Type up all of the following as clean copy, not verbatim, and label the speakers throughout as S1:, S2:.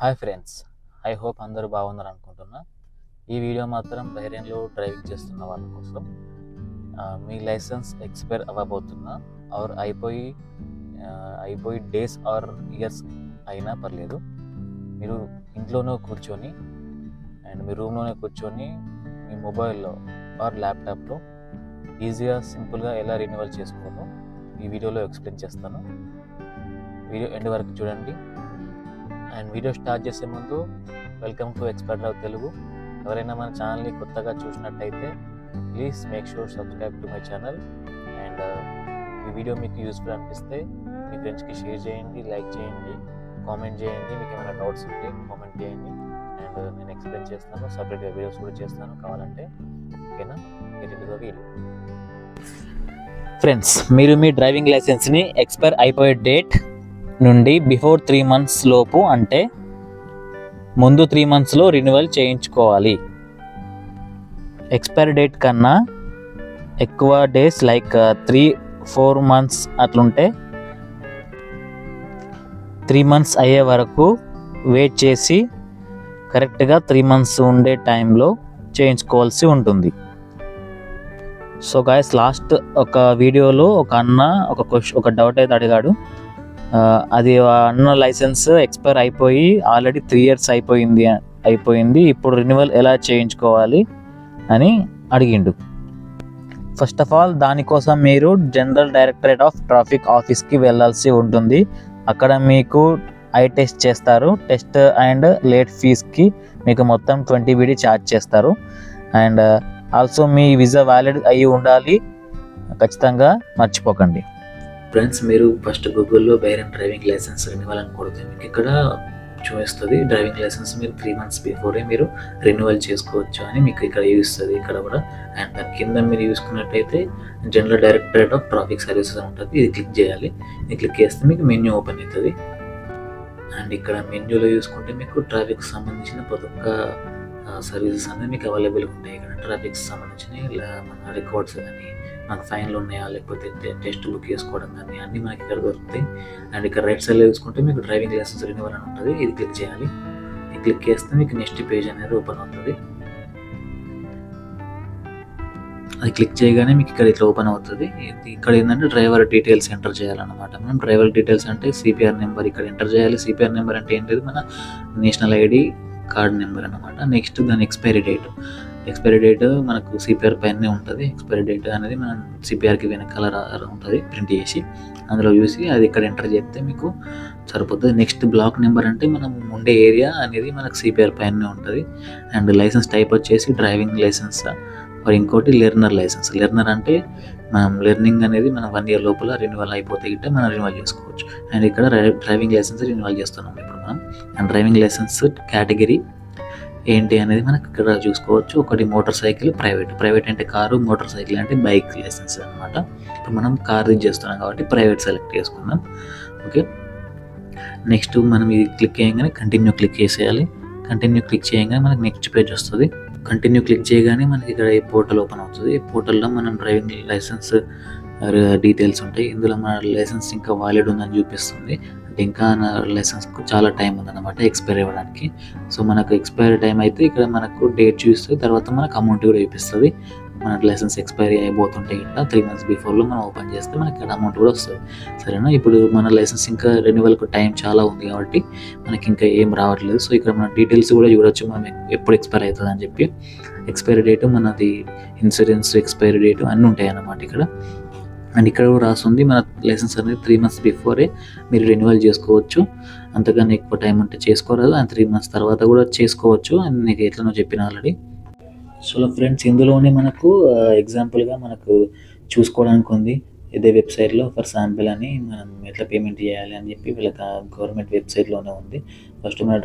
S1: Hi friends, I hope అందరూ బాగున్నారు అనుకుంటున్నా. ఈ వీడియో మాత్రం బహ్రెయిన్లో డ్రైవింగ్ చేస్తున్న వాళ్ళ కోసం. మీ లైసెన్స్ ఎక్స్పైర్ అవ్వబోతున్నా ఆర్ అయిపోయి డేస్ ఆర్ ఇయర్స్ అయినా పర్లేదు. మీరు ఇంట్లోనే కూర్చొని అండ్ మీ రూమ్లోనే కూర్చొని మీ మొబైల్లో ఆర్ ల్యాప్టాప్లో ఈజీగా సింపుల్గా ఎలా రెన్యువల్ చేసుకోవాలో ఈ వీడియోలో ఎక్స్ప్లెయిన్ చేస్తాను. వీడియో ఎండ్ వరకు చూడండి. అండ్ వీడియో స్టార్ట్ చేసే ముందు welcome to expert drive Telugu. ఎవరైనా మన ఛానల్ని కొత్తగా చూసినట్టయితే please make sure subscribe to my channel. And ఈ వీడియో మీకు యూస్ఫుల్ అనిపిస్తే మీ ఫ్రెండ్స్కి షేర్ చేయండి, లైక్ చేయండి, కామెంట్ చేయండి. మీకు ఏమైనా డౌట్స్ ఉంటే కామెంట్ చేయండి. అండ్ నేను ఎక్స్ప్లెయిన్ చేస్తాను, సపరేట్గా వీడియోస్ కూడా చేస్తాను కావాలంటే. ఓకేనా? మీరు వీడియో ఫ్రెండ్స్, మీరు మీ డ్రైవింగ్ లైసెన్స్ని ఎక్స్పైర్ అయిపోయే డేట్ నుండి బిఫోర్ 3 months లోపు, అంటే ముందు 3 monthsలో రెన్యువల్ చేయించుకోవాలి. ఎక్స్పైరీ డేట్ కన్నా ఎక్కువ డేస్ లైక్ 3-4 months అట్లుంటే 3 months అయ్యే వరకు వెయిట్ చేసి కరెక్ట్గా 3 months ఉండే టైంలో చేయించుకోవాల్సి ఉంటుంది. సో గాయస్, లాస్ట్ ఒక వీడియోలో ఒక అన్న ఒక డౌట్ అయితే అడిగాడు. అది అన్న లైసెన్స్ ఎక్స్పైర్ అయిపోయి ఆల్రెడీ 3 years అయిపోయింది, ఇప్పుడు రెన్యువల్ ఎలా చేయించుకోవాలి అని అడిగిండు. ఫస్ట్ ఆఫ్ ఆల్ దానికోసం మీరు జనరల్ డైరెక్టరేట్ ఆఫ్ ట్రాఫిక్ ఆఫీస్కి వెళ్ళాల్సి ఉంటుంది. అక్కడ మీకు ఐ టెస్ట్ చేస్తారు. టెస్ట్ అండ్ లేట్ ఫీజ్కి మీకు మొత్తం 20 BD ఛార్జ్ చేస్తారు. And also me visa valid అయ్యి ఉండాలి, ఖచ్చితంగా మర్చిపోకండి. ఫ్రెండ్స్, మీరు ఫస్ట్ గూగుల్లో బహ్రెయిన్ డ్రైవింగ్ లైసెన్స్ రెన్యువల్ అని కొడితే మీకు ఇక్కడ చూపిస్తుంది. డ్రైవింగ్ లైసెన్స్ మీరు 3 months బిఫోరే మీరు రెన్యువల్ చేసుకోవచ్చు అని మీకు ఇక్కడ చూపిస్తుంది ఇక్కడ కూడా. అండ్ దాని కింద మీరు చూసుకున్నట్టయితే general directorate of traffic services అని ఉంటుంది. ఇది క్లిక్ చేయాలి. ఇది క్లిక్ చేస్తే మీకు మెన్యూ ఓపెన్ అవుతుంది. అండ్ ఇక్కడ మెన్యూలో చూసుకుంటే మీకు ట్రాఫిక్ సంబంధించిన ప్రతి ఒక్క సర్వీసెస్ అనేది మీకు అవైలబుల్ ఉంటాయి. ఇక్కడ ట్రాఫిక్స్ సంబంధించిన మన రికార్డ్స్ కానీ, మనకు ఫైన్లు ఉన్నాయా లేకపోతే టెస్ట్ బుక్ చేసుకోవడం కానీ అన్నీ మనకి ఇక్కడ దొరుకుతాయి. అండ్ ఇక్కడ రైట్ సైడ్లో చూసుకుంటే మీకు డ్రైవింగ్ లైసెన్స్ రెన్యువల్ అని ఉంటుంది. ఇది క్లిక్ చేయాలి. ఇది క్లిక్ చేస్తే మీకు నెక్స్ట్ పేజ్ అనేది ఓపెన్ అవుతుంది. అది క్లిక్ చేయగానే మీకు ఇక్కడ ఇట్లా ఓపెన్ అవుతుంది. ఇక్కడ ఏంటంటే డ్రైవర్ డీటెయిల్స్ ఎంటర్ చేయాలన్నమాట. మనం డ్రైవర్ డీటెయిల్స్ అంటే సిపిఆర్ నెంబర్ ఇక్కడ ఎంటర్ చేయాలి. సిపిఆర్ నెంబర్ అంటే ఏంటిది? మన నేషనల్ ఐడి కార్డ్ నెంబర్ అన్నమాట. నెక్స్ట్ దాని ఎక్స్పైరీ డేట్ మనకు సిపిఆర్ పైనే ఉంటుంది. ఎక్స్పైరీ డేట్ అనేది మనం సిపిఆర్కి వెనకాల ఉంటుంది ప్రింట్ చేసి, అందులో చూసి అది ఇక్కడ ఎంటర్ చేస్తే మీకు సరిపోతుంది. నెక్స్ట్ బ్లాక్ నెంబర్ అంటే మనం ఉండే ఏరియా అనేది మనకు సిపిఆర్ పైనే ఉంటుంది. అండ్ లైసెన్స్ టైప్ వచ్చేసి డ్రైవింగ్ లైసెన్స్. మరి ఇంకోటి లెర్నర్ లైసెన్స్. లెర్నర్ అంటే మనం లెర్నింగ్ అనేది మన 1 year లోపల రెన్యువల్ అయిపోతే గిట్ట మనం రెన్యువల్ చేసుకోవచ్చు. అండ్ ఇక్కడ డ్రైవింగ్ లైసెన్స్ రెన్యువల్ చేస్తున్నాం ఇప్పుడు మనం. అండ్ డ్రైవింగ్ లైసెన్స్ కేటగిరీ ఏంటి అనేది మనకి ఇక్కడ చూసుకోవచ్చు. ఒకటి మోటార్ సైకిల్, ప్రైవేట్ అంటే కారు, మోటార్ సైకిల్ అంటే బైక్ లైసెన్స్ అనమాట. ఇప్పుడు మనం కార్ చేస్తున్నాం కాబట్టి ప్రైవేట్ సెలెక్ట్ చేసుకుందాం. ఓకే, నెక్స్ట్ మనం ఇది క్లిక్ చేయగానే కంటిన్యూ క్లిక్ చేసేయాలి. కంటిన్యూ క్లిక్ చేయగానే మనకి నెక్స్ట్ పేజ్ వస్తుంది. కంటిన్యూ క్లిక్ చేయగానే మనకి ఇక్కడ ఈ పోర్టల్ ఓపెన్ అవుతుంది. ఈ పోర్టల్లో మనం డ్రైవింగ్ లైసెన్స్ డీటెయిల్స్ ఉంటాయి. ఇందులో మన లైసెన్స్ ఇంకా వాలిడ్ ఉందని చూపిస్తుంది. అంటే ఇంకా నా లైసెన్స్కు చాలా టైం ఉందన్నమాట ఎక్స్పైర్ అవ్వడానికి. సో మనకు ఎక్స్పైరీ టైం అయితే ఇక్కడ మనకు డేట్ చూపిస్తుంది, తర్వాత మనకు అమౌంట్ కూడా చూపిస్తుంది. మన లైసెన్స్ ఎక్స్పైరీ అయిపోతుంటే ఇట్లా 3 months బిఫోర్లో మనం ఓపెన్ చేస్తే మనకి ఇక్కడ అమౌంట్ కూడా వస్తుంది. సరేనా? ఇప్పుడు మన లైసెన్స్ ఇంకా రెన్యువల్కు టైం చాలా ఉంది కాబట్టి మనకి ఇంకా ఏం రావట్లేదు. సో ఇక్కడ మన డీటెయిల్స్ కూడా చూడొచ్చు, మనం ఎప్పుడు ఎక్స్పైర్ అవుతుంది అని చెప్పి. ఎక్స్పైరీ డేటు, మనది ఇన్సూరెన్స్ ఎక్స్పైరీ డేటు అన్నీ ఉంటాయి అన్నమాట ఇక్కడ. అండ్ ఇక్కడ కూడా రాస్తుంది మన లైసెన్స్ అనేది 3 months బిఫోరే మీరు రెన్యువల్ చేసుకోవచ్చు. అంతకన్నా ఎక్కువ టైం ఉంటే చేసుకోరాదు. అండ్ 3 months తర్వాత కూడా చేసుకోవచ్చు అని నీకు ఎట్లనో చెప్పిన ఆల్రెడీ. సో ఫ్రెండ్స్, ఇందులోనే మనకు ఎగ్జాంపుల్గా మనకు చూసుకోవడానికి ఉంది. ఇదే వెబ్సైట్లో ఫర్ శాంపిల్ అని మనం ఎట్లా పేమెంట్ చేయాలి అని చెప్పి వీళ్ళకి గవర్నమెంట్ వెబ్సైట్లోనే ఉంది. ఫస్ట్ మన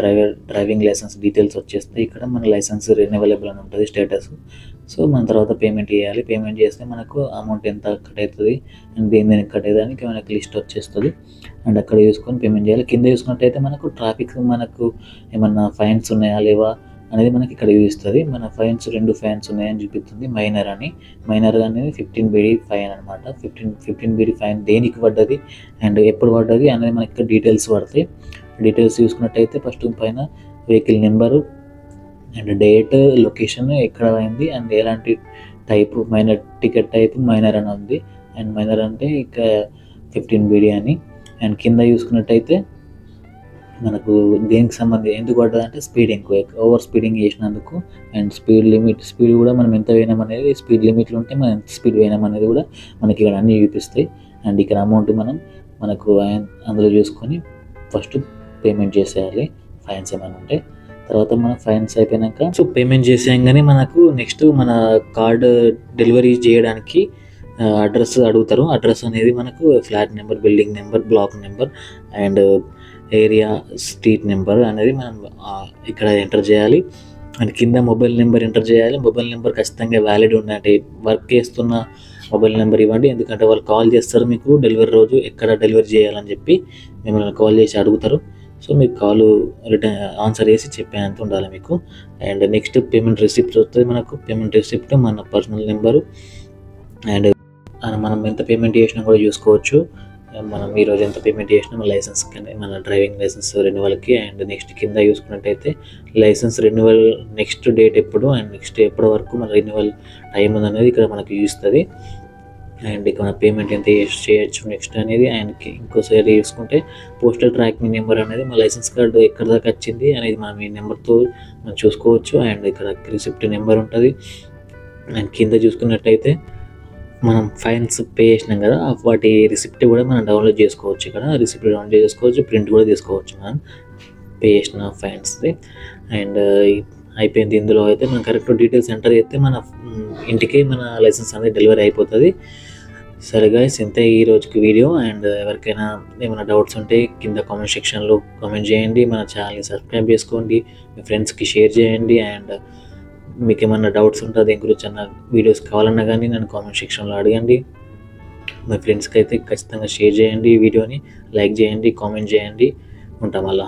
S1: డ్రైవింగ్ లైసెన్స్ డీటెయిల్స్ వచ్చేస్తే ఇక్కడ మన లైసెన్స్ రెన్యువలబుల్ అని ఉంటుంది స్టేటస్. సో మన తర్వాత పేమెంట్ చేయాలి. పేమెంట్ చేస్తే మనకు అమౌంట్ ఎంత కట్ అవుతుంది అండ్ దేనికి కట్ అయ్యేదానికి మనకు లిస్ట్ వచ్చేస్తుంది. అండ్ అక్కడ చూసుకొని పేమెంట్ చేయాలి. కింద చూసుకున్నట్టయితే మనకు ట్రాఫిక్ మనకు ఏమన్నా ఫైన్స్ ఉన్నాయా లేవా అనేది మనకి ఇక్కడ చూపిస్తుంది. మన ఫైన్స్ 2 ఫైన్స్ ఉన్నాయని చూపిస్తుంది. మైనర్ అనేది 15 BD ఫైన్ అనమాట. 15 BD ఫైన్ దేనికి పడ్డది అండ్ ఎప్పుడు పడ్డది అనేది మనకి ఇక్కడ డీటెయిల్స్ పడతాయి. డీటెయిల్స్ చూసుకున్నట్టయితే ఫస్ట్ పైన vehicle number and date, location ఎక్కడ అయింది అండ్ ఎలాంటి type minor, ticket type minor అని ఉంది. అండ్ మైనర్ అంటే ఇక 15 BD అని. అండ్ కింద చూసుకున్నట్టయితే మనకు దేనికి సంబంధించి ఎందుకు పడ్డదంటే స్పీడింగ్, ఓవర్ స్పీడింగ్ చేసినందుకు. అండ్ స్పీడ్ లిమిట్, స్పీడ్ కూడా మనం ఎంత పోయినాం అనేది, స్పీడ్ లిమిట్లు ఉంటే మనం ఎంత స్పీడ్ పోయినాం అనేది కూడా మనకి ఇక్కడ అన్నీ చూపిస్తాయి. అండ్ ఇక్కడ అమౌంట్ మనకు అందులో చూసుకొని ఫస్ట్ పేమెంట్ చేసేయాలి ఫైన్స్ ఏమైనా ఉంటే. తర్వాత మన ఫైన్స్ అయిపోయాక సో పేమెంట్ చేసేయంగానే మనకు నెక్స్ట్ మన కార్డు డెలివరీ చేయడానికి అడ్రస్ అడుగుతారు. అడ్రస్ అనేది మనకు flat number, building number, block number and area, street number అనేది మనం ఇక్కడ ఎంటర్ చేయాలి. అండ్ కింద మొబైల్ నెంబర్ ఎంటర్ చేయాలి. మొబైల్ నెంబర్ ఖచ్చితంగా వ్యాలిడ్ ఉండాలి. వర్క్ చేస్తున్న మొబైల్ నెంబర్ ఇవ్వండి, ఎందుకంటే వాళ్ళు కాల్ చేస్తారు మీకు డెలివరీ రోజు ఎక్కడ డెలివరీ చేయాలని చెప్పి మిమ్మల్ని కాల్ చేసి అడుగుతారు. సో మీకు కాల్ రిటర్న్ ఆన్సర్ చేసి చెప్పేంత ఉండాలి మీకు. అండ్ నెక్స్ట్ పేమెంట్ రిసిప్ట్ వస్తుంది మనకు. పేమెంట్ రిసిప్ట్ మన పర్సనల్ నెంబరు అండ్ మనం ఎంత పేమెంట్ చేసినా కూడా చూసుకోవచ్చు. మనం ఈరోజు ఎంత పేమెంట్ చేసినా మన లైసెన్స్, మన డ్రైవింగ్ లైసెన్స్ రెన్యువల్కి. అండ్ నెక్స్ట్ కింద చూసుకున్నట్టయితే లైసెన్స్ రెన్యువల్ నెక్స్ట్ డేట్ ఎప్పుడు అండ్ నెక్స్ట్ ఎప్పటి వరకు మన రెన్యువల్ టైం ఉందనేది ఇక్కడ మనకు చూస్తుంది. అండ్ ఇక్కడ పేమెంట్ ఎంత చేయొచ్చు నెక్స్ట్ అనేది. అండ్ ఇంకోసారి చూసుకుంటే పోస్టల్ ట్రాకింగ్ నెంబర్ అనేది మన లైసెన్స్ కార్డు ఎక్కడి దాకా వచ్చింది అనేది మనం ఈ నెంబర్తో మనం చూసుకోవచ్చు. అండ్ ఇక్కడ రిసిప్ట్ నెంబర్ ఉంటుంది. అండ్ కింద చూసుకున్నట్టయితే మనం ఫైన్స్ పే చేసినాం కదా, వాటి రిసిప్ట్ కూడా మనం డౌన్లోడ్ చేసుకోవచ్చు. ఇక్కడ రిసిప్ట్ డౌన్లోడ్ చేసుకోవచ్చు, ప్రింట్ కూడా తీసుకోవచ్చు మనం పే చేసిన ఫైన్స్ది. అండ్ అయిపోయింది. ఇందులో అయితే మనం కరెక్ట్ డీటెయిల్స్ ఎంటర్ చేస్తే మన ఇంటికి మన లైసెన్స్ అనేది డెలివరీ అయిపోతుంది. సరే గైస్, ఇంతే ఈ రోజుకి వీడియో. అండ్ ఎవరికైనా ఏమైనా డౌట్స్ ఉంటే కింద కామెంట్ సెక్షన్లో కామెంట్ చేయండి. మన ఛానల్ని సబ్స్క్రైబ్ చేసుకోండి, మీ ఫ్రెండ్స్కి షేర్ చేయండి. అండ్ మీకు ఏమన్నా డౌట్స్ ఉంటే దేని గురించి అన్న వీడియోస్ కావాలన్నా కానీ నన్ను కామెంట్ సెక్షన్లో అడగండి. మీ ఫ్రెండ్స్కి అయితే ఖచ్చితంగా షేర్ చేయండి, వీడియోని లైక్ చేయండి, కామెంట్ చేయండి. ఉంటాం అలా.